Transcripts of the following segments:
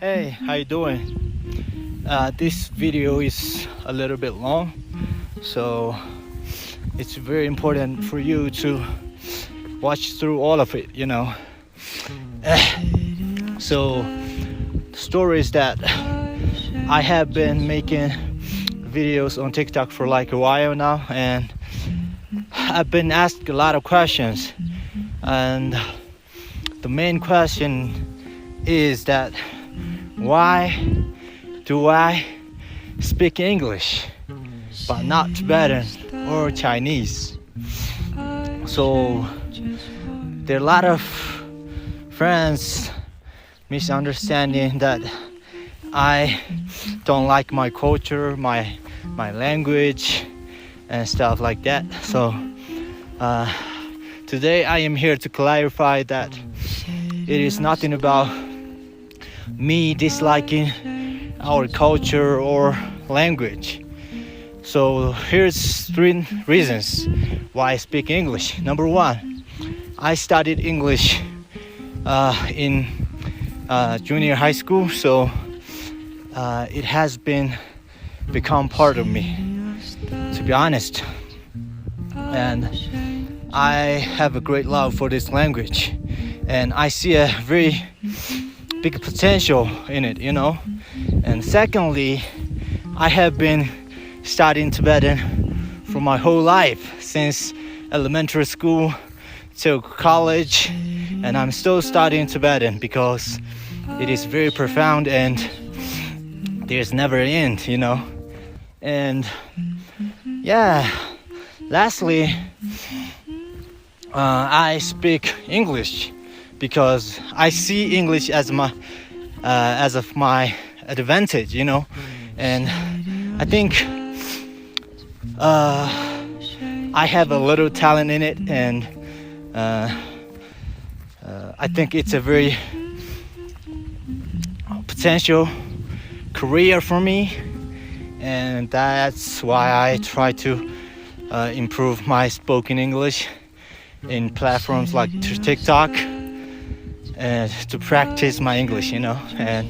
Hey, how you doing? This video is a little bit long, so it's very important for you to watch through all of it. So the story is that I have been making videos on TikTok for like a while now, and I've been asked a lot of questions, and the main question is that why do I speak English but not Tibetan or Chinese? So there are a lot of friends misunderstanding that I don't like my culture, my language and stuff like that. So today I am here to clarify that it is nothing about me disliking our culture or language. So here's 3 reasons why I speak English. Number 1, I studied English in junior high school, so it has become part of me, to be honest. And I have a great love for this language, and I see a very big potential in it, And secondly, I have been studying Tibetan for my whole life, since elementary school to college, and I'm still studying Tibetan because it is very profound and there's never an end, And yeah, lastly, I speak English because I see English as of my advantage, And I think I have a little talent in it, and I think it's a very potential career for me, and that's why I try to improve my spoken English in platforms like TikTok, and to practice my English, And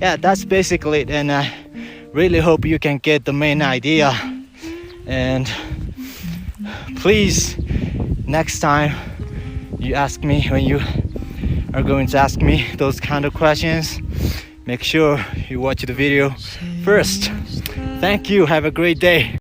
yeah, that's basically it, and I really hope you can get the main idea. And please, next time you ask me, when you are going to ask me those kind of questions, make sure you watch the video first. Thank you, have a great day.